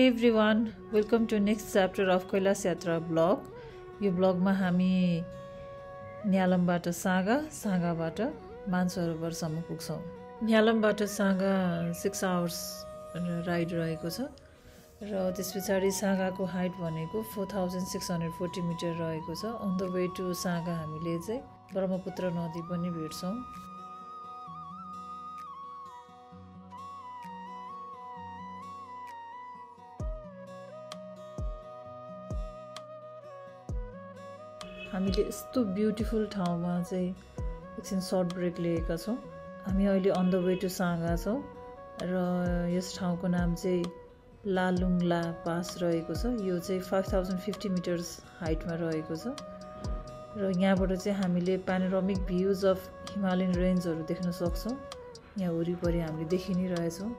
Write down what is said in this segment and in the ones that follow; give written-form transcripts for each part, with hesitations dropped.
Hey everyone, welcome to next chapter of Kailas Yatra vlog. यो vlogमा हामी न्यालमबाट सागाबाट मानसरोवरसम्म पुग्छौं। न्यालमबाट सागा 6 hours ride रहेको छ र त्यसपछि सागाको हाइट भनेको 4640 मिटर रहेको छ। अन द वे टु सागा हामीले चाहिँ ब्रह्मपुत्र नदी पनि भेट्छौं। हामीले यस्तो ब्युटिफुल ठाउँमा चाहिँ एकछिन सर्ट ब्रेक लिएका छौं। हामी अहिले अन द वे टु सागा छौं र यस ठाउँको नाम चाहिँ लालुङला पास रहेको छ। यो चाहिँ 5050 मिटर्स हाइटमा रहेको छ र यहाँबाट चाहिँ हामीले प्यानोरामिक भ्यूज अफ हिमालयन रेन्जहरु देख्न सक्छौं। यहाँ वरिपरि हामीले देखि नै रहेछौं।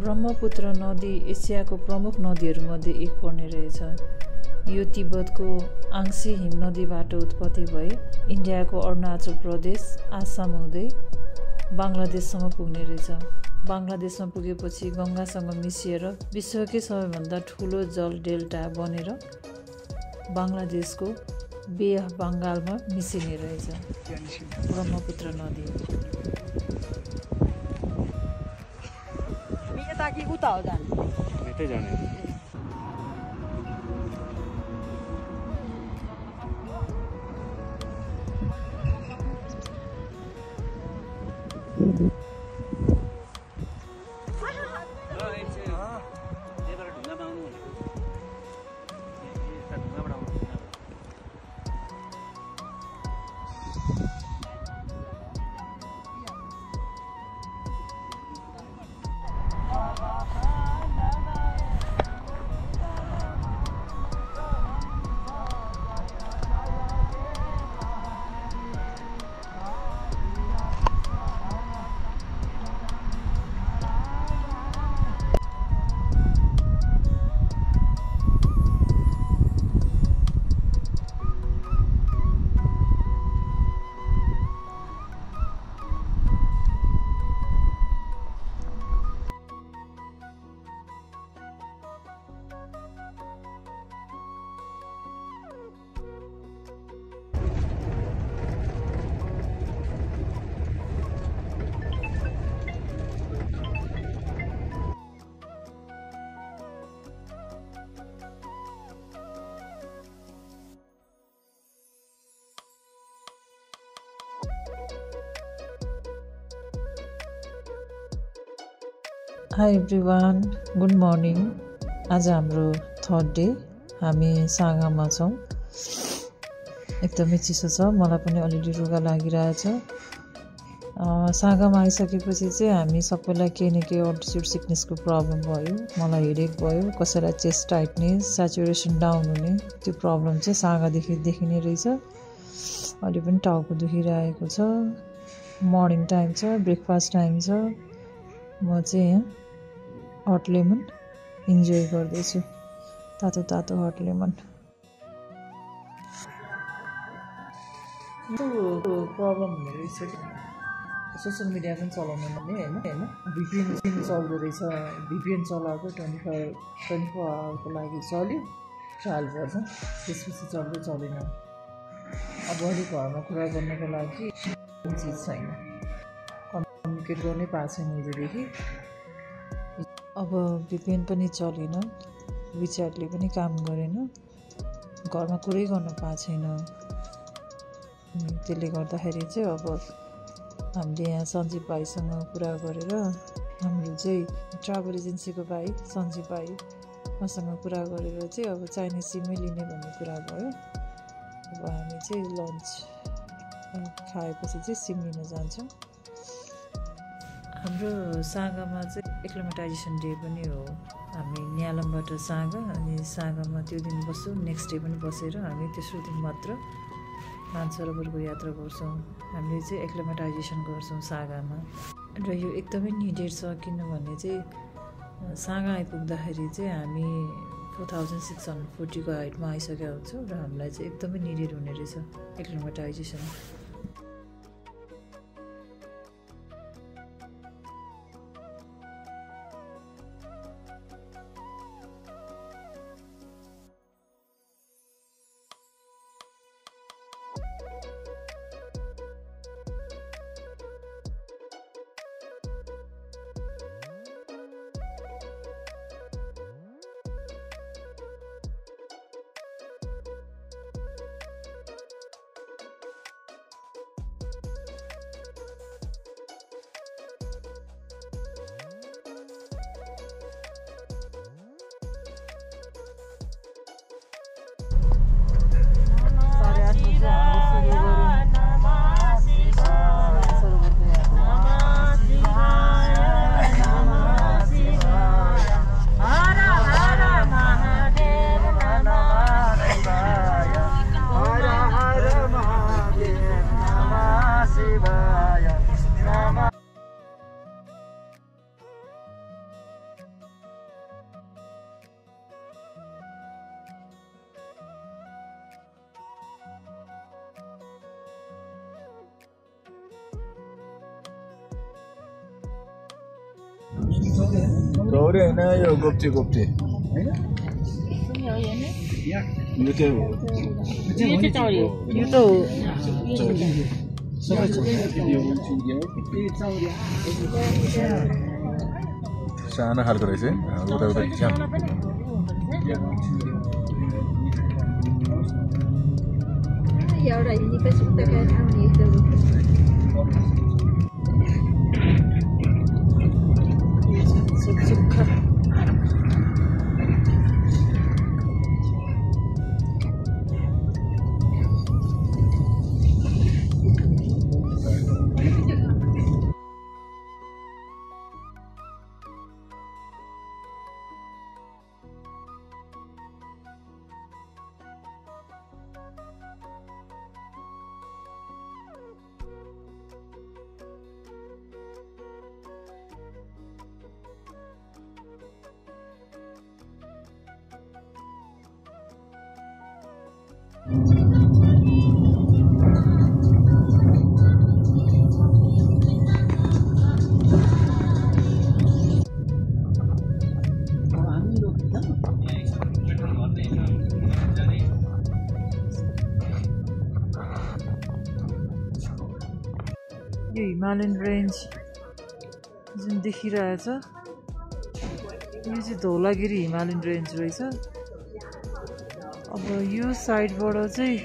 ब्रह्मपुत्र नदी एसियाको प्रमुख नदीहरूमध्ये एक पर्ने रहेछ। यो तिब्बतको आंसी हिमनदीबाट उत्पत्ति भई इन्डियाको अरुणाचल प्रदेश, आसाम हुँदै बांग्लादेशसम्म पुग्ने रहेछ। बांग्लादेशमा पुगेपछि गंगासँग मिसिएर विश्वकै सबैभन्दा ठूलो जल डेल्टा बनेर बांग्लादेशको बे अफ बंगालमा मिसिने रहेछ ब्रह्मपुत्र नदी। ताकि उता हो जाने यतै जाने। High everyone, good morning. आज हाम्रो थर्ड डे। हामी सागामा छौं। एकदमै चिसो छ, मलाई पनि अलरेडी रुगा लागिरहेछ। सागामा आइसकेपछि चाहिँ हामी सबैलाई केही न केही अल्टिट्युड सिकनेसको प्रब्लम भयो। मलाई हेडेक भयो, कसैलाई चेस्ट टाइटनेस, स्याचुरेसन डाउन हुने, त्यो प्रब्लम चाहिँ सागादेखि देखिने रहेछ। अहिले पनि टाउको दुखिरहेको छ। मर्निङ टाइम छ, ब्रेकफास्ट टाइम छ। म चाहिँ यहाँ हट लेमन इन्जोय गर्दैछु, तातो तातो हट लेमन। प्रब्लम हुने रहेछ कि सोसियल मिडिया पनि चलाउनु नहुने होइन। भिपिएन चल्दो रहेछ। भिपिएन चलाएको 24 आवरको लागि चल्यो ट्रायल भर्जन, त्यसपछि चलेन। अब अहिले घरमा कुरा गर्नको लागि चिज छैन, कम्युनिकेट गर्नै पाएको छैन हिजोदेखि। अब भिपिएन पनि चलेन, विच्याटले पनि काम गरेन, घरमा कुरै गर्न पाएको छैन। त्यसले गर्दाखेरि चाहिँ अब हामीले यहाँ सञ्जीव भाइसँग कुरा गरेर हाम्रो चाहिँ ट्राभल एजेन्सीको भाइ सञ्जीव भाइ उसँग कुरा गरेर चाहिँ अब चाइनिज सिमै लिने भन्ने कुरा भयो। अब हामी चाहिँ लन्च खाएपछि चाहिँ सिम लिन जान्छौँ। हाम्रो सागामा चाहिँ एक्लिमेटाइजेसन डे पनि हो। हामी न्यालमबाट सागा अनि सागामा त्यो दिन बस्छौँ, नेक्स्ट डे पनि बसेर हामी तेस्रो दिन मात्र मानसरोवरको यात्रा गर्छौँ। हामीले चाहिँ एक्लिमेटाइजेसन गर्छौँ सागामा र यो एकदमै निडेड छ, किनभने चाहिँ सागा आइपुग्दाखेरि चाहिँ हामी 4640 को हाइटमा आइसकेका हुन्छौँ र हामीलाई चाहिँ एकदमै निडेड हुने रहेछ एक्लिमेटाइजेसन। गौरी होइन, यो गोप्चे गोप्चे सानो खालको रहेछ है, उता उता खिचाम। यो हिमालयन रेन्ज जुन देखिरहेछ यो चाहिँ धौलागिरी हिमालयन रेन्ज रहेछ। अब यो साइडबाट चाहिँ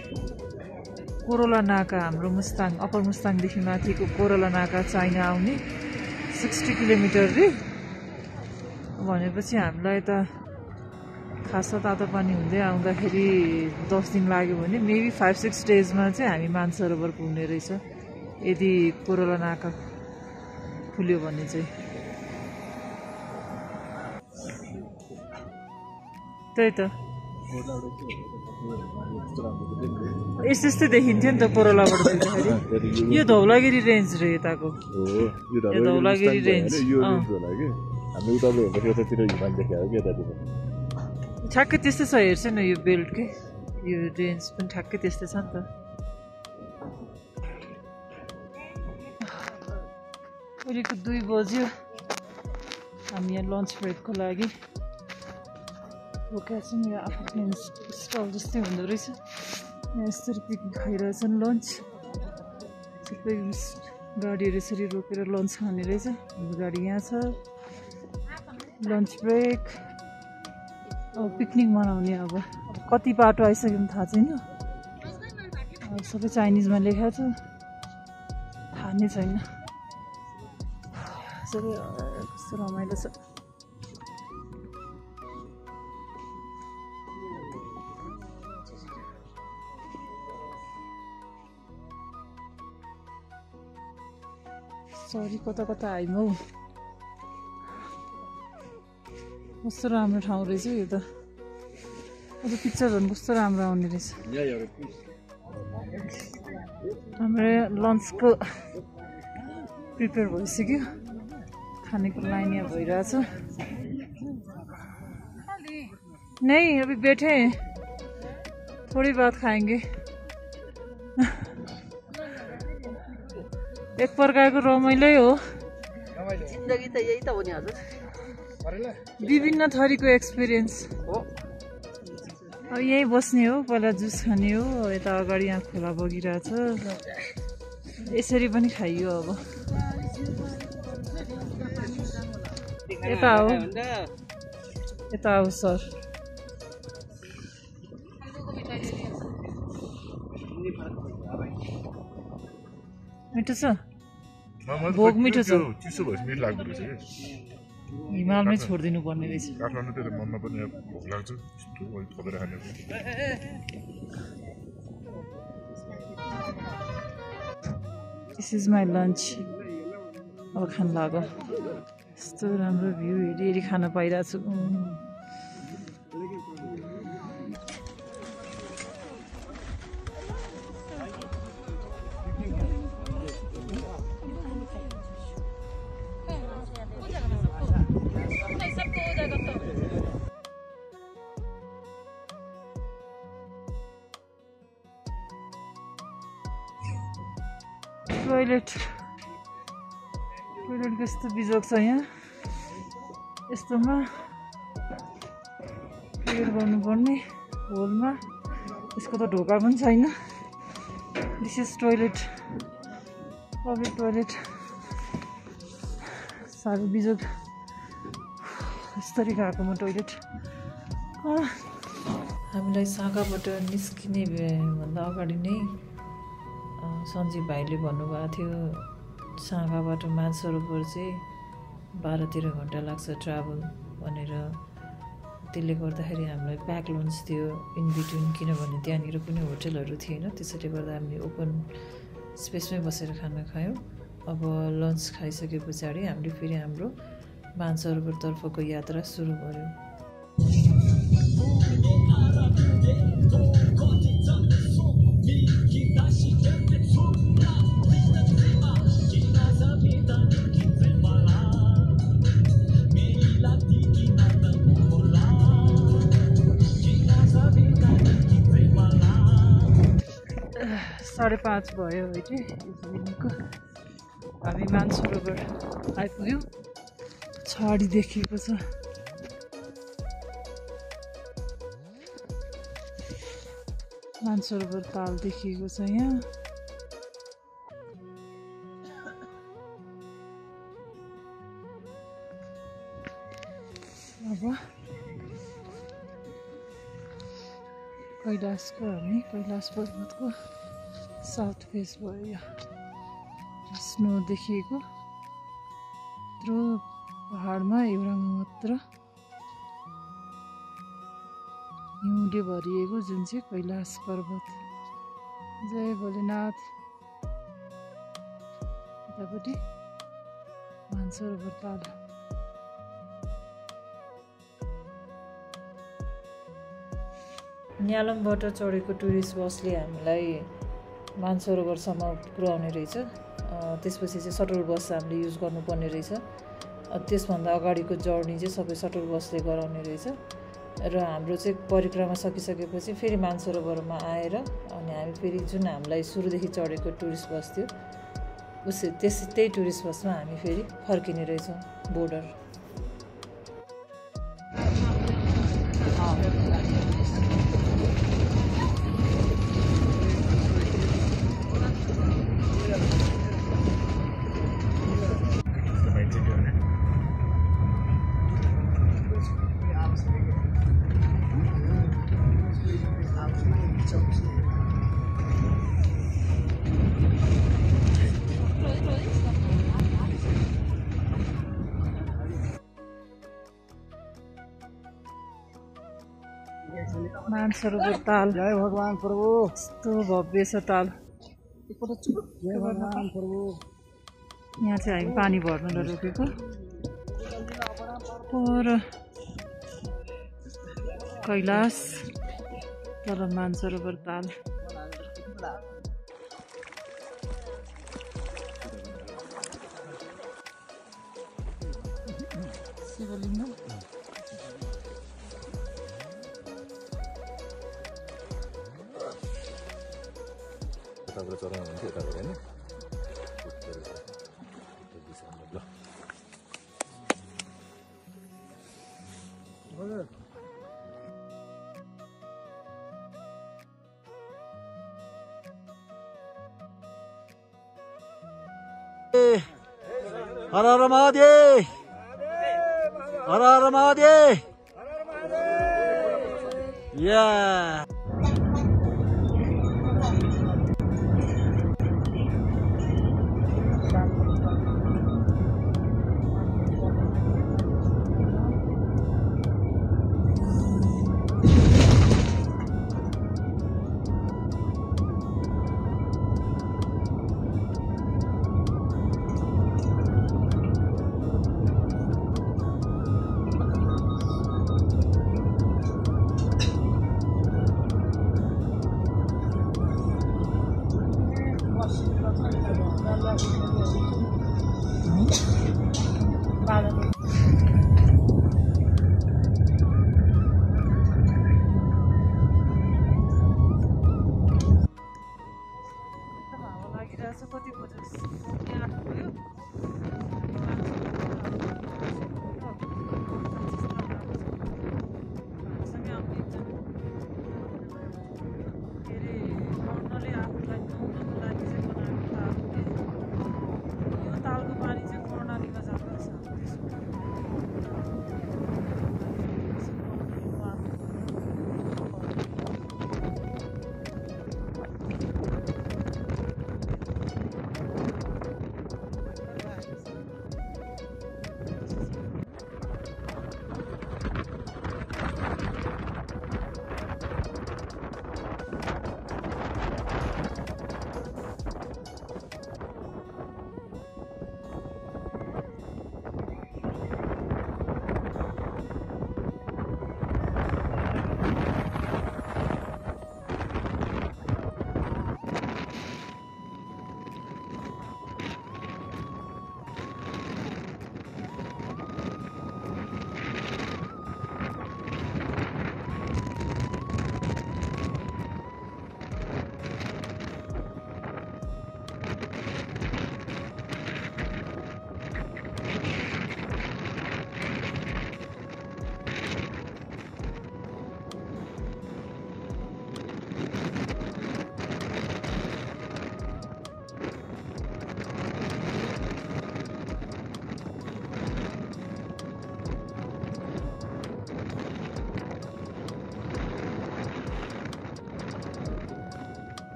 कोरोला नाका, हाम्रो मुस्ताङ अप्पर मुस्ताङदेखि माथिको कोरोला नाका चाइना आउने 60 किलोमिटर रे भनेपछि हामीलाई त खासा तातो पानी हुँदै आउँदाखेरि 10 दिन लाग्यो भने मेबी 5-6 डेजमा चाहिँ हामी मानसरोवर पुग्ने रहेछ, यदि कोरोला नाका खुल्यो भने चाहिँ। त्यही त यस्तै देखिन्थ्यो नि त कोरोलाबाट देख्दाखेरि। यो धौलागिरी रेन्ज रे यताको, यो धौलागिरी रेन्ज ठ्याक्कै त्यस्तै छ। हेर्छ न यो बेल्ट के, यो रेन्ज पनि ठ्याक्कै त्यस्तै छ नि त। अहिलेको 2 बज्यो, हामी यहाँ लन्च ब्रेकको लागि रोकेका छौँ। यहाँ आफ्नो स्टल जस्तै हुँदो रहेछ, यहाँ यसरी पिकनिक खाइरहेछन् लन्च। सबै गाडीहरू यसरी रोकेर लन्च खाने रहेछ। हाम्रो गाडी यहाँ छ, लन्च ब्रेक। अब पिकनिक मनाउने अब कति बाटो आइसक्यो भने थाहा छैन, सबै चाइनिजमा लेखेको छ, थाहा नै छैन। कस्तो रमाइलो छ। सरी कता कता आइम हौ। कस्तो राम्रो ठाउँ रहेछ यो त। अब पिक्चर झन् कस्तो राम्रो आउने रहेछ। हाम्रो लन्चको प्रिपेयर भइसक्यो। खानेको लाइन यहाँ भइरहेछ। नहीं अभी बैठे हैं, थोड़ी बात खाएंगे। एक प्रकारको रमाइलै हो। जिन्दगी त यही त हो नि हजुर। विभिन्न थरीको एक्सपिरियन्स हो। अब यहीँ बस्ने हो, पहिला जुस खाने हो। यता अगाडि यहाँ खोला बगिरहेछ, यसरी पनि खाइयो। अब यता हो, यता हो सर। मिठो छ, भोग मिठो छ। चिसो भएपछि मिठो लाग्दो रहेछ कि। हिमालमै छोडिदिनु पर्ने रहेछ। काठमाडौँ त मनमा पनि भोक लाग्छ, थपेर खाने। This is my lunch. अब खान लाग्यो। यस्तो राम्रो भ्यू हेरी हेरी खान पाइरहेको छु। टोइलेट कस्तो बिजोग छ यहाँ। यस्तोमा क्लियर गर्नुपर्ने होलमा। यसको त ढोका पनि छैन। This is toilet, public toilet. साह्रो बिजोग यस्तरी गएकोमा टोइलेट। हामीलाई साँगाबाट निस्किने भन्दा अगाडि नै सञ्जीव भाइले भन्नुभएको थियो साँगाबाट मानसरोवर चाहिँ 12-13 घन्टा लाग्छ ट्राभल भनेर। त्यसले गर्दाखेरि हामीलाई प्याक लन्च थियो इन बिट्विन, किनभने त्यहाँनिर कुनै होटलहरू थिएन। त्यसैले गर्दा हामीले ओपन स्पेसमै बसेर खाना खायौँ। अब लन्च खाइसके पछाडि हामीले फेरि हाम्रो मानसरोवरतर्फको यात्रा सुरु गऱ्यौँ। साढे 5 भयो अहिले इभिनिङको। हामी मानसरोवर आइपुग्यौँ। छाडी देखिएको छ। मानसरोवर ताल देखिएको छ यहाँ। अब कैलाश पर्वतको साउथ फेस भयो यो। स्नो देखिएको यत्रो पहाडमा एउटामा मात्र हिउँले भरिएको जुन चाहिँ कैलाश पर्वत। जय भोलेनाथ। यतापट्टि मानसरोवर ताल। न्यालमबाट चढेको टुरिस्ट बसले हामीलाई मानसरोवरसम्म पुर्याउने रहेछ। त्यसपछि चाहिँ सटल बस हामीले युज गर्नुपर्ने रहेछ। त्यसभन्दा अगाडिको जर्नी चाहिँ सबै सटल बसले गराउने रहेछ। र हाम्रो चाहिँ परिक्रमा सकिसकेपछि फेरि मानसरोवरमा आएर अनि हामी फेरि जुन हामीलाई सुरुदेखि चढेको टुरिस्ट बस थियो त्यही टुरिस्ट बसमा हामी फेरि फर्किने रहेछौँ बोर्डर। मानसरोवर ताल जय भगवान प्रभु यस्तो भव्य छ ताल जय भगवान प्रभु यहाँ चाहिँ हामी पानी भर्न रोकेको पर कैलाश तल मानसरोवर ताल शिवलिङ्ग यताबाट चढाउनु हुन्छ यताबाट होइन हर हर महादेव हर हर महादेव या कति बजे 8 भयो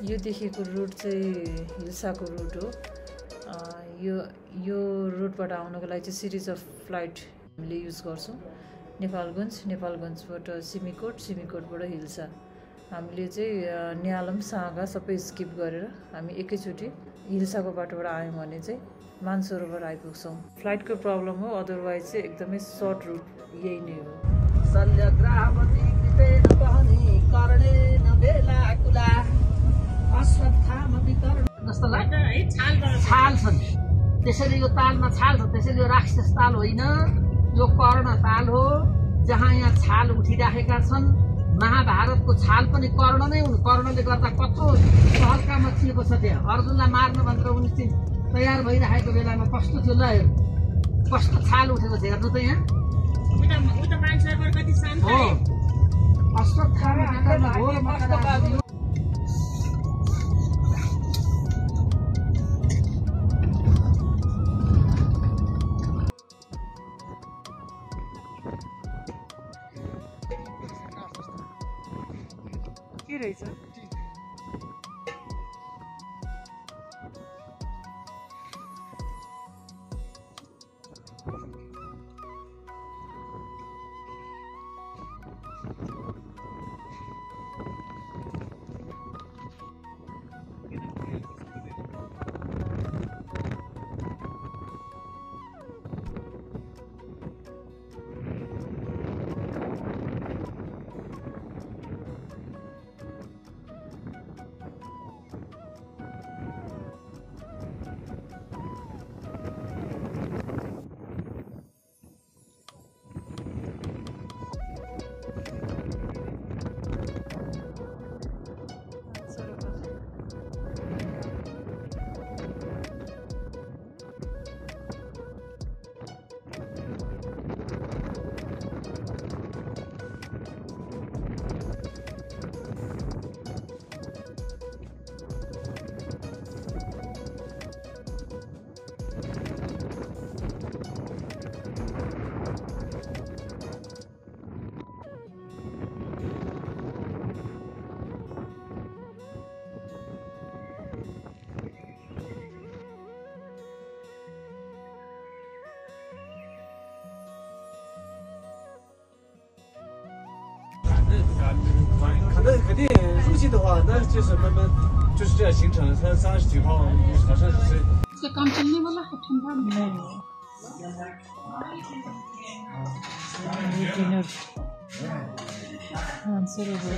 यो देखेको रुट चाहिँ हिल्साको रुट हो। यो रुटबाट आउनको लागि चाहिँ सिरिज अफ फ्लाइट हामीले युज गर्छौँ। नेपालगञ्जबाट सिमीकोट, सिमीकोटबाट हिल्सा हामीले चाहिँ न्यालम सागा सबै स्किप गरेर हामी एकैचोटि हिल्साको बाटोबाट आयौँ भने चाहिँ मानसरोवर आइपुग्छौँ। फ्लाइटको प्रब्लम हो, अदरवाइज चाहिँ एकदमै सर्ट रुट यही नै हो। छाल छन्, त्यसैले यो तालमा छाल छ, त्यसैले यो राक्षस ताल होइन, यो कर्ण ताल हो जहाँ यहाँ छाल उठिराखेका छन्। महाभारतको छाल पनि कर्ण नै हुन्, कर्णले गर्दा कत्रो सहजका मचिएको छ त्यहाँ। अर्जुनलाई मार्न भनेर उनी चाहिँ तयार भइरहेको बेलामा कस्तो थियो ल, हेर्नु कस्तो छाल उठेको थियो, हेर्नु त यहाँ हो। अश्वत्थामा घोर मकरा के रहेछ?肯定入境的话，那就是慢慢就是这样行程。他30几号好像是。这刚进那个那还挺大的。डिनर मानसरोवर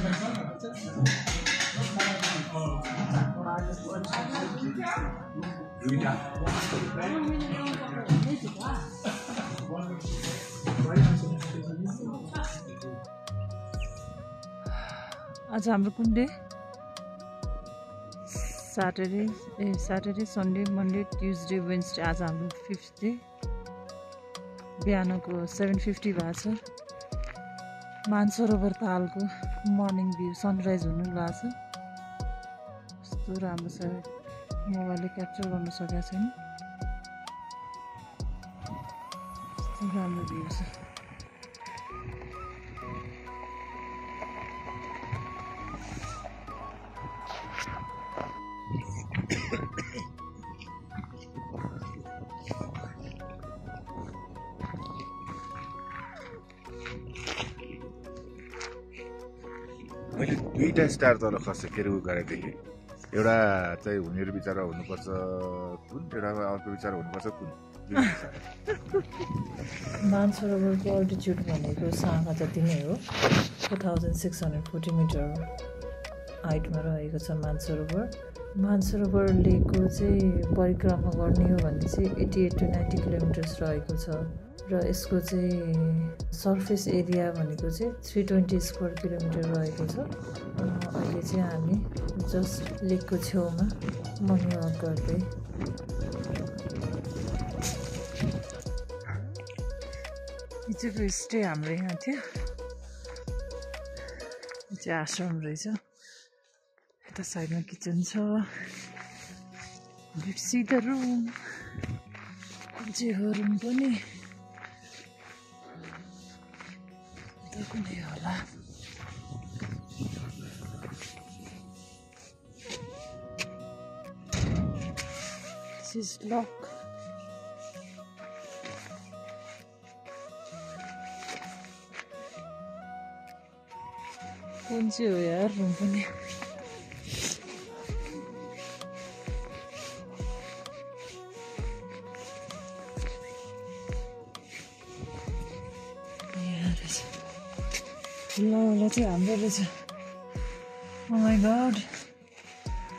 आज हाम्रो कुन day? Saturday Sunday Monday Tuesday Wednesday. आज हाम्रो 5th डे। बिहानको 7:50 भएको छ। मानसरोवर तालको मर्निङ भ्यू सनराइज हुनु लाग्छ। कस्तो राम्रो छ, मोबाइलले क्याप्चर गर्न सकेको छैन। कस्तो राम्रो भ्यू छ। मैले 2टा स्टार तल खस्छ के उ गरेको थिएँ। एउटा चाहिँ हुनेहरू विचार हुनुपर्छ कुन, एउटा अर्को विचार हुनुपर्छ कुन। मानसरोवरको अल्टिट्युड भनेको सागा जति नै हो। 4640 मिटर हाइटमा रहेको छ मानसरोवर। मानसरोवर लेकको चाहिँ परिक्रमा गर्ने हो भने चाहिँ 88 to 90 किलोमिटर्स रहेको छ र यसको चाहिँ सर्फेस एरिया भनेको चाहिँ 320 स्क्वायर किलोमिटर रहेको छ। अहिले चाहिँ हामी जस्ट लेकको छेउमा मर्निङ वाक गर्दै हिजोको स्टे हाम्रो यहाँ थियो। यो चाहिँ आश्रम रहेछ। यता साइडमा किचन छ। सी द रुम जे हो रुम पनि कुनै होला। This is lock. कुन चाहिँ हो यार रुम पनि ल चाहिँ हाम्रो रहेछ Oh my god,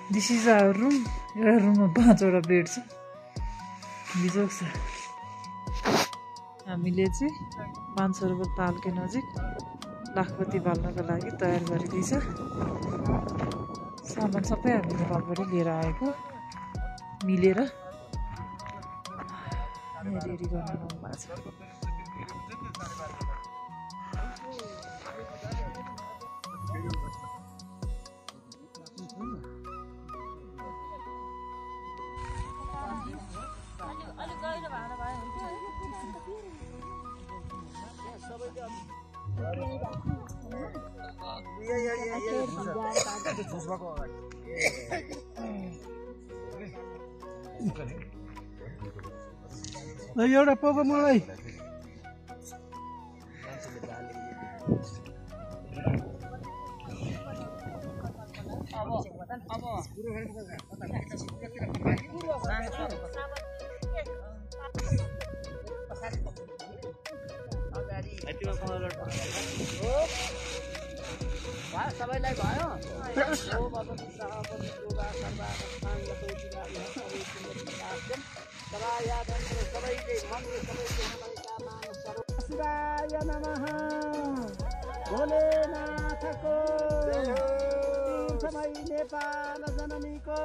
this is our room. एउटा रुममा 5वटा बेड छ बिजोग छ हामीले चाहिँ मानसरोवर तालकै नजिक लाखपति बाल्नको लागि तयार गरिदिन्छ सामान सबै हामी नेपालबाट लिएर आएको मिलेर रेडी गर्न लाउनु भएको छ एउटा पोको मलाई सबैलाई भयो शिवाय नमः भोलेनाथको समय नेपाल जननीको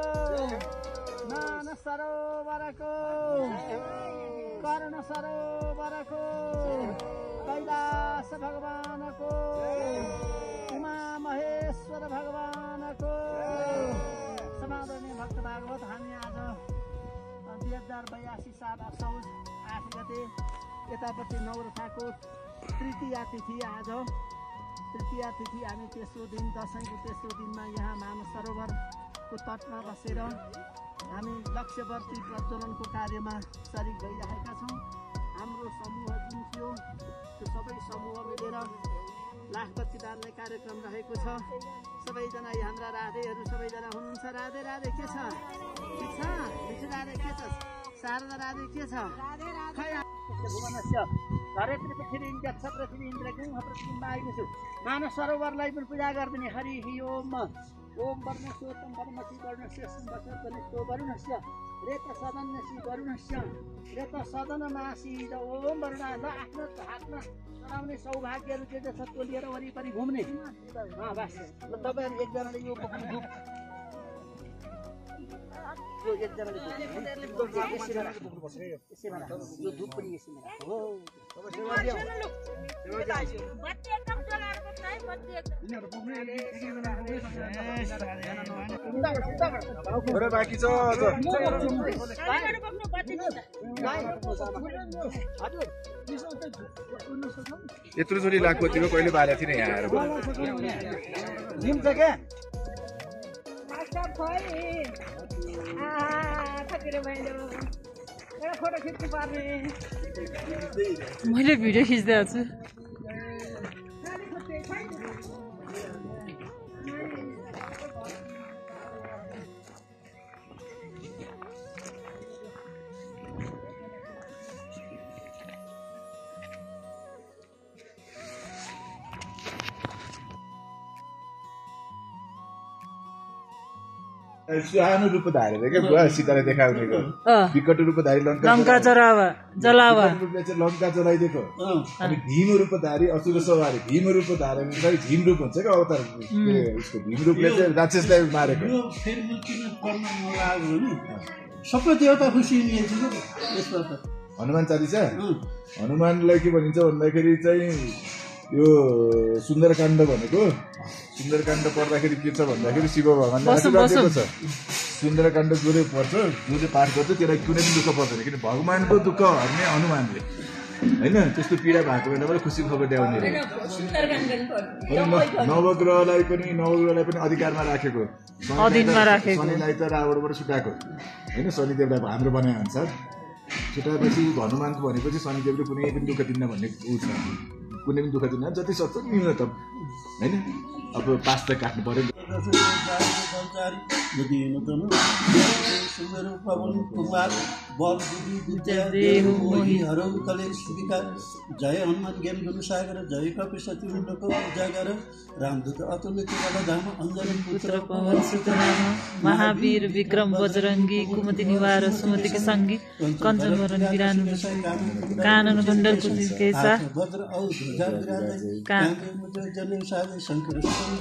मानस सरोवरको कर्ण सरोवरको कैलाश भगवानको उमा महेश्वर भगवानको समादरणीय भक्त भागवत हामी आज 2082 साल असौज 8 गते यतापट्टि नवरथाको तृतीया तिथि आज तृतीया तिथि हामी तेस्रो दिन दशैँको तेस्रो दिनमा यहाँ मानस सरोवरको तटमा बसेर हामी लक्ष्यवर्ती प्रज्वलनको कार्यमा सरिक भइरहेका छौँ हाम्रो समूह जुन थियो त्यो सबै समूह मिलेर लाखपति बाल्ने कार्यक्रम रहेको छ सबैजना हाम्रा राधेहरू सबैजना हुनुहुन्छ राधे राधे के छ ठिक छ मिठो राधे के छ शारदा राधे के छ भुवनस्य धरेत्री पृथ्वी गच्छ पृथ्वी इन्द्रगुं प्रतिबिम्बायुषु मानस सरोवरलाई पनि पूजा गरिदिने हरि ओम ओम वर्णस्योत्तम वर्णसी वर्णस्य वरुणस्य वरुणस्य रेत सदनसी वरुणस्य रेत सदनमासी ओम वरुण ल आफ्नो हातमा चलाउने सौभाग्यहरू जे छ त्यो लिएर वरिपरि घुम्ने बस ल तपाईँहरू एकजनाले यो बोक्नु यो एकजनाले यो धुप पनि यसैमा हो बाँकी छ यत्रो जोडी लाखपतिको कहिले बालेको थिएन यहाँ आएर मैले भिडियो खिच्दै छु सानो रूपधारी रे के सीताले देखाउनेको विकट रूपधारी लङ्का जलावा रूपले चाहिँ लङ्का जलाइदिएको अनि भीम रूपधारी असुर सवारी भीम रूपधारी चाहिँ भीम रूप हुन्छ क्या अवतार उसको भीम रूपले चाहिँ राक्षसलाई मारेको सबै देवता खुसी लिन्छ यसबाट हनुमान चालिसा हनुमानलाई के भनिन्छ भन्दाखेरि चाहिँ यो सुन्दरकाण्ड भनेको सुन्दरकाण्ड पढ्दाखेरि के छ भन्दाखेरि शिव भगवानले आशीर्वाद छ सुन्दरकाण्ड जसले पढ्छ जसले पाठ गर्छ त्यसलाई कुनै पनि दुःख पर्दैन किन भगवानको दुःख हर्ने हनुमानले होइन त्यस्तो पीडा भएको बेलामा खुसी खबर ल्याउने नवग्रहलाई पनि अधिकारमा राखेको शनिलाई त रावणबाट छुटाएको होइन शनिदेवलाई हाम्रो बनाए अनुसार छुटाएपछि हनुमानको भनेपछि शनिदेवले कुनै पनि दुःख दिन्न भन्ने ऊ छ कुनै पनि दुःख दिन जति सक्छ न्यूनतम होइन अब पास त काट्नु पर्यो जय हनुमान ज्ञान गुरु सागर जय कपिश तिरुण्डको उजागर रामदूत अतुल्य धाम अंजन पुत्र पवन सुत नाम महावीर विक्रम बजरंगी कुमति निवार सुमति के संगी कंचन वरण विरानु कानन कुंडल कुंकेसा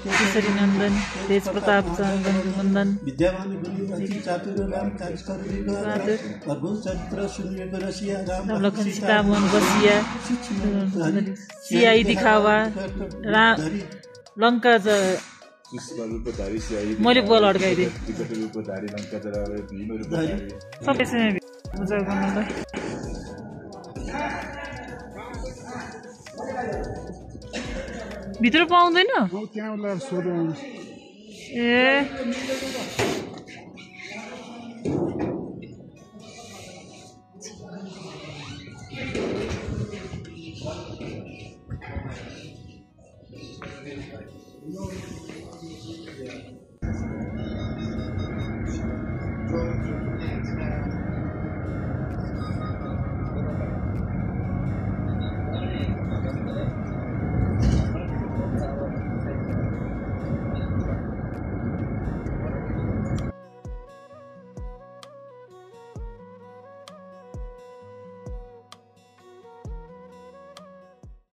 केसरी नंदन तेज प्रताप चंदन मंदन विद्यावान गुरु अति चातुर राम काज प्रभु चरित्र सुनिएको रसिया राम लक्ष्मण सीता मन बसिया सियाई दिखावा राम लंका मैले बल अड्काइदिएँ सबैसँग पूजा गर्नुलाई भित्र पाउँदैन ए